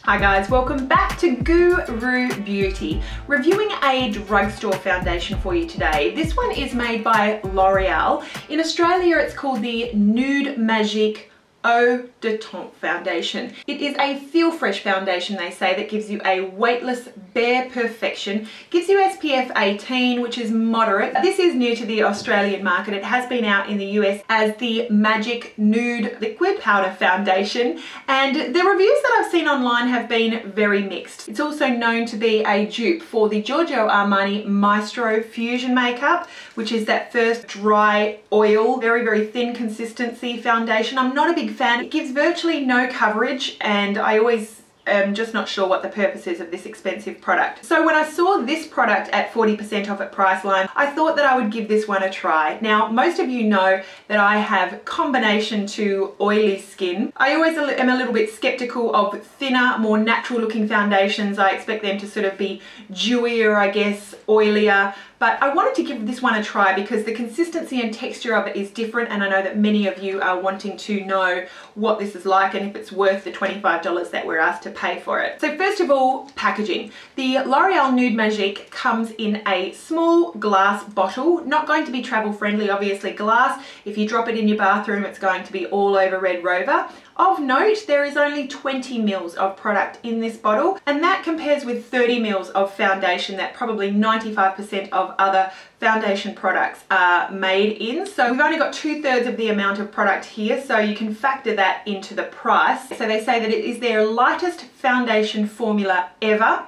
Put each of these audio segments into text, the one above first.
Hi guys, welcome back to GOO ROO Beauty. Reviewing a drugstore foundation for you today. This one is made by Loreal. In Australia it's called the Nude Magique Eau de Teint foundation. It is a feel fresh foundation, they say, that gives you a weightless bare perfection, gives you SPF 18, which is moderate. This is new to the Australian market. It has been out in the US as the Magic Nude Liquid Powder Foundation, and the reviews that I've seen online have been very mixed. It's also known to be a dupe for the Giorgio Armani Maestro Fusion makeup, which is that first dry oil, very thin consistency foundation. I'm not a big fan. It gives virtually no coverage, and I always am just not sure what the purpose is of this expensive product. So when I saw this product at 40% off at Priceline, I thought that I would give this one a try. Now, most of you know that I have combination to oily skin. I always am a little bit skeptical of thinner, more natural looking foundations. I expect them to sort of be dewier, I guess, oilier. But I wanted to give this one a try because the consistency and texture of it is different, and I know that many of you are wanting to know what this is like and if it's worth the $25 that we're asked to pay for it. So first of all, packaging. The Loreal Nude Magique comes in a small glass bottle, not going to be travel friendly, obviously glass. If you drop it in your bathroom, it's going to be all over Red Rover. Of note, there is only 20 mils of product in this bottle, and that compares with 30 mils of foundation that probably 95% of other foundation products are made in. So we've only got 2/3 of the amount of product here, so you can factor that into the price. So they say that it is their lightest foundation formula ever.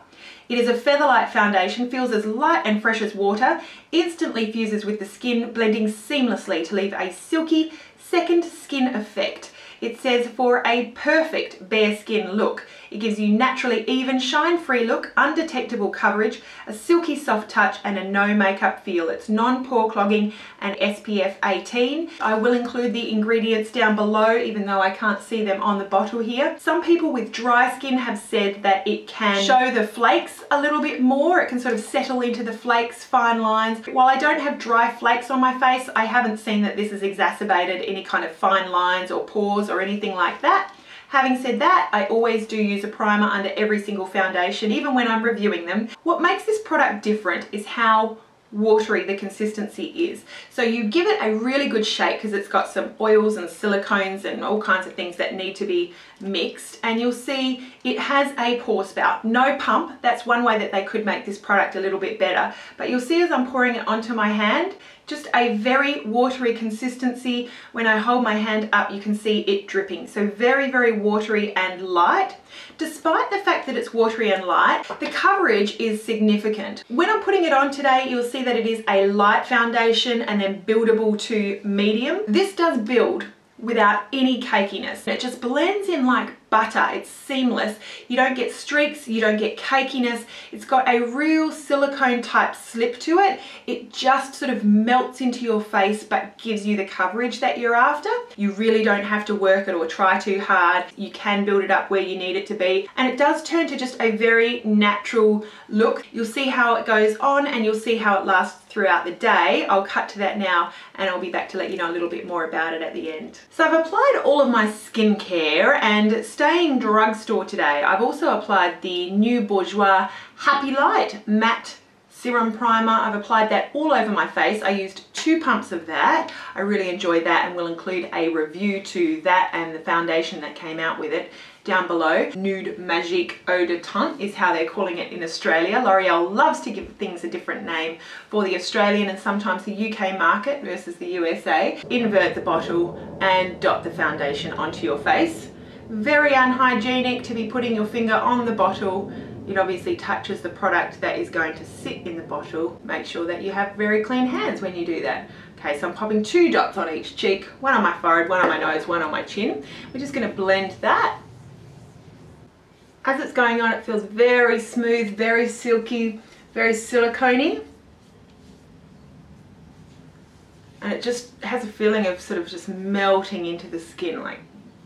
It is a featherlight foundation, feels as light and fresh as water, instantly fuses with the skin, blending seamlessly to leave a silky second skin effect. It says for a perfect bare skin look. It gives you naturally even, shine-free look, undetectable coverage, a silky soft touch, and a no makeup feel. It's non-pore clogging and SPF 18. I will include the ingredients down below, even though I can't see them on the bottle here. Some people with dry skin have said that it can show the flakes a little bit more. It can sort of settle into the flakes, fine lines. While I don't have dry flakes on my face, I haven't seen that this has exacerbated any kind of fine lines or pores or anything like that. Having said that, I always do use a primer under every single foundation, even when I'm reviewing them. What makes this product different is how watery the consistency is. So you give it a really good shake because it's got some oils and silicones and all kinds of things that need to be mixed, and you'll see it has a pour spout, no pump. That's one way that they could make this product a little bit better, but you'll see as I'm pouring it onto my hand, just a very watery consistency. When I hold my hand up, you can see it dripping. So very watery and light. Despite the fact that it's watery and light, the coverage is significant. When I'm putting it on today, you'll see that it is a light foundation and then buildable to medium. This does build without any cakiness. It just blends in like butter. It's seamless. You don't get streaks, you don't get cakiness. It's got a real silicone type slip to it. It just sort of melts into your face but gives you the coverage that you're after. You really don't have to work it or try too hard. You can build it up where you need it to be, and it does turn to just a very natural look. You'll see how it goes on and you'll see how it lasts throughout the day. I'll cut to that now and I'll be back to let you know a little bit more about it at the end. So I've applied all of my skincare, and staying drugstore today, I've also applied the New Bourjois Happy Light Matte Serum Primer. I've applied that all over my face. I used 2 pumps of that. I really enjoyed that, and will include a review to that and the foundation that came out with it down below. Nude Magique Eau de Teint is how they're calling it in Australia. L'Oreal loves to give things a different name for the Australian and sometimes the UK market versus the USA. Invert the bottle and dot the foundation onto your face. Very unhygienic to be putting your finger on the bottle. It obviously touches the product that is going to sit in the bottle. Make sure that you have very clean hands when you do that. Okay, so I'm popping 2 dots on each cheek, one on my forehead, one on my nose, one on my chin. We're just going to blend that. As it's going on, it feels very smooth, very silky, very silicone-y. And it just has a feeling of sort of just melting into the skin like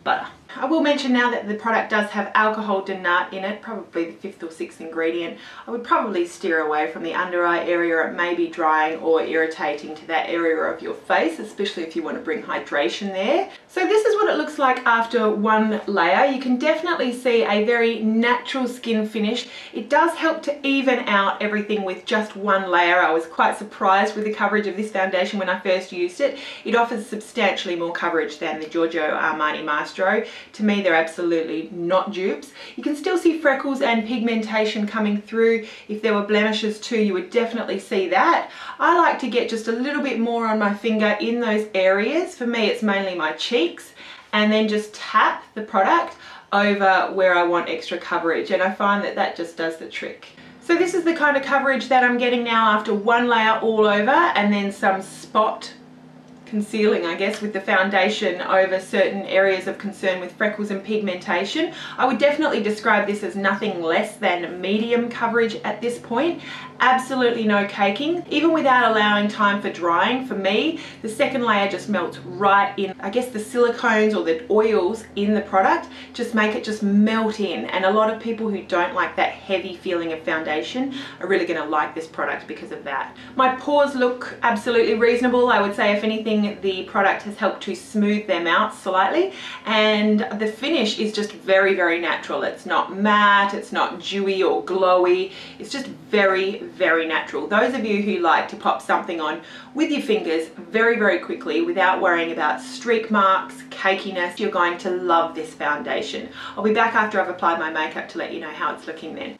butter. I will mention now that the product does have alcohol Denat in it, probably the 5th or 6th ingredient. I would probably steer away from the under eye area. It may be drying or irritating to that area of your face, especially if you want to bring hydration there. So this is what it looks like after one layer. You can definitely see a very natural skin finish. It does help to even out everything with just one layer. I was quite surprised with the coverage of this foundation when I first used it. It offers substantially more coverage than the Giorgio Armani Maestro. To me, they're absolutely not dupes. You can still see freckles and pigmentation coming through. If there were blemishes too, you would definitely see that. I like to get just a little bit more on my finger in those areas. For me, it's mainly my cheeks, and then just tap the product over where I want extra coverage, and I find that that just does the trick. So this is the kind of coverage that I'm getting now after one layer all over, and then some spot concealing, I guess, with the foundation over certain areas of concern with freckles and pigmentation. I would definitely describe this as nothing less than medium coverage at this point. Absolutely no caking. Even without allowing time for drying, for me, the second layer just melts right in. I guess the silicones or the oils in the product just make it just melt in, and a lot of people who don't like that heavy feeling of foundation are really going to like this product because of that. My pores look absolutely reasonable. I would say if anything, the product has helped to smooth them out slightly, and the finish is just very, very natural. It's not matte, it's not dewy or glowy. It's just very, very natural. Those of you who like to pop something on with your fingers very, very quickly without worrying about streak marks, cakiness, you're going to love this foundation. I'll be back after I've applied my makeup to let you know how it's looking then.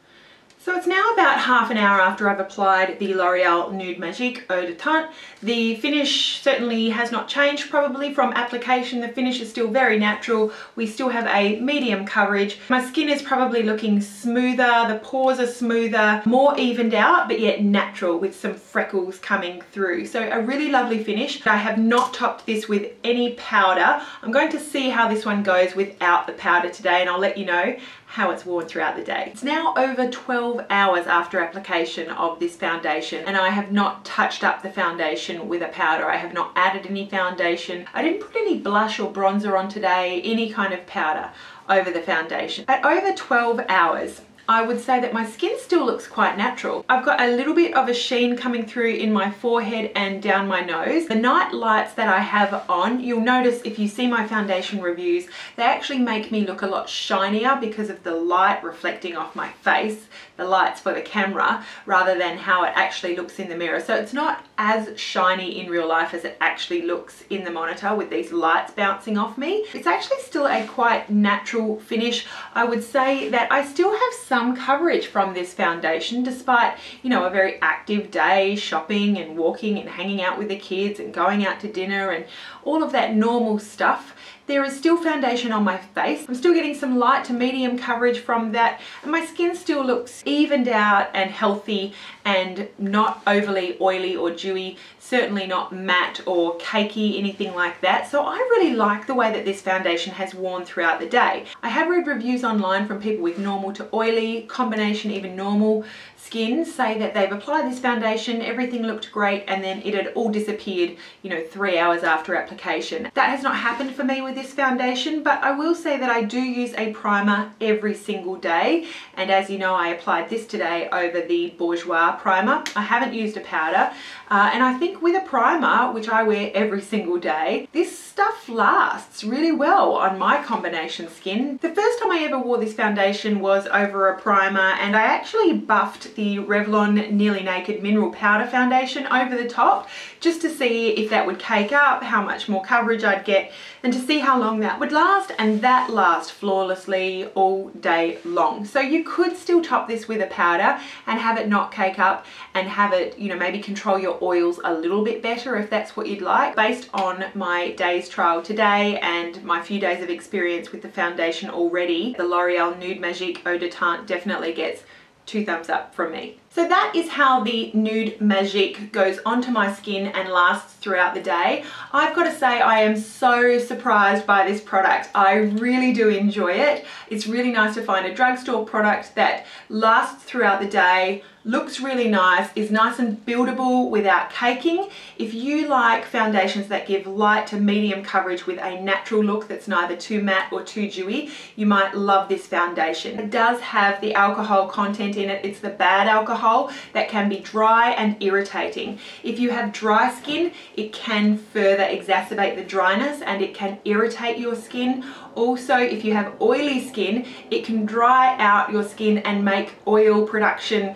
So it's now about half an hour after I've applied the Loreal Nude Magique Eau de Teint. The finish certainly has not changed probably from application. The finish is still very natural. We still have a medium coverage. My skin is probably looking smoother, the pores are smoother, more evened out, but yet natural with some freckles coming through. So a really lovely finish. I have not topped this with any powder. I'm going to see how this one goes without the powder today, and I'll let you know how it's worn throughout the day. It's now over 12 hours after application of this foundation, and I have not touched up the foundation with a powder. I have not added any foundation. I didn't put any blush or bronzer on today, any kind of powder over the foundation. At over 12 hours, I would say that my skin still looks quite natural. I've got a little bit of a sheen coming through in my forehead and down my nose. The night lights that I have on, you'll notice if you see my foundation reviews, they actually make me look a lot shinier because of the light reflecting off my face, the lights for the camera, rather than how it actually looks in the mirror. So it's not as shiny in real life as it actually looks in the monitor with these lights bouncing off me. It's actually still a quite natural finish. I would say that I still have some coverage from this foundation despite, you know, a very active day shopping and walking and hanging out with the kids and going out to dinner and all of that normal stuff. There is still foundation on my face. I'm still getting some light to medium coverage from that, and my skin still looks evened out and healthy and not overly oily or dewy, certainly not matte or cakey, anything like that. So I really like the way that this foundation has worn throughout the day. I have read reviews online from people with normal to oily, combination, even normal skin, say that they've applied this foundation, everything looked great, and then it had all disappeared, you know, 3 hours after application. That has not happened for me with this foundation, but I will say that I do use a primer every single day, and as you know, I applied this today over the Bourjois primer. I haven't used a powder, and I think with a primer, which I wear every single day, this stuff lasts really well on my combination skin. The first time I ever wore this foundation was over a primer, and I actually buffed the Revlon Nearly Naked Mineral Powder Foundation over the top just to see if that would cake up, how much more coverage I'd get, and to see how long that would last, and that lasts flawlessly all day long. So you could still top this with a powder and have it not cake up and have it, you know, maybe control your oils a little bit better if that's what you'd like. Based on my day's trial today and my few days of experience with the foundation already, the Loreal Nude Magique Eau de Teint definitely gets 2 thumbs up from me. So that is how the Nude Magique goes onto my skin and lasts throughout the day. I've got to say I am so surprised by this product. I really do enjoy it. It's really nice to find a drugstore product that lasts throughout the day, looks really nice, is nice and buildable without caking. If you like foundations that give light to medium coverage with a natural look that's neither too matte or too dewy, you might love this foundation. It does have the alcohol content in it. It's the bad alcohol that can be dry and irritating. If you have dry skin, it can further exacerbate the dryness and it can irritate your skin. Also, if you have oily skin, it can dry out your skin and make oil production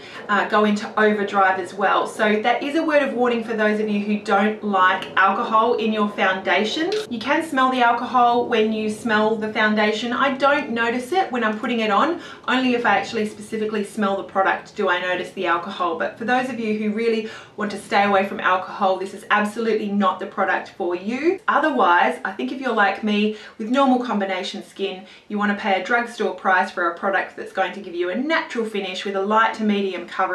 go into overdrive as well. So that is a word of warning for those of you who don't like alcohol in your foundations. You can smell the alcohol when you smell the foundation. I don't notice it when I'm putting it on. Only if I actually specifically smell the product do I notice the alcohol. But for those of you who really want to stay away from alcohol, this is absolutely not the product for you. Otherwise, I think if you're like me with normal combination skin, you want to pay a drugstore price for a product that's going to give you a natural finish with a light to medium coverage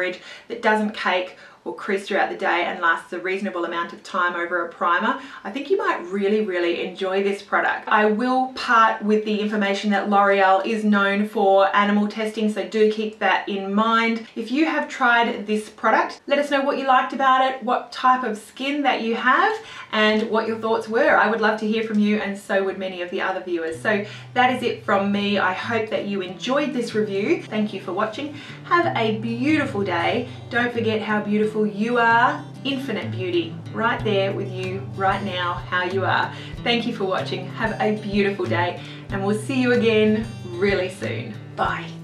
that doesn't cake or crease throughout the day and lasts a reasonable amount of time over a primer. I think you might really enjoy this product. I will part with the information that L'Oreal is known for animal testing, so do keep that in mind. If you have tried this product, let us know what you liked about it, what type of skin that you have, and what your thoughts were. I would love to hear from you, and so would many of the other viewers. So that is it from me. I hope that you enjoyed this review. Thank you for watching. Have a beautiful day. Don't forget how beautiful you are. Infinite beauty right there with you right now, how you are. Thank you for watching. Have a beautiful day, and we'll see you again really soon. Bye.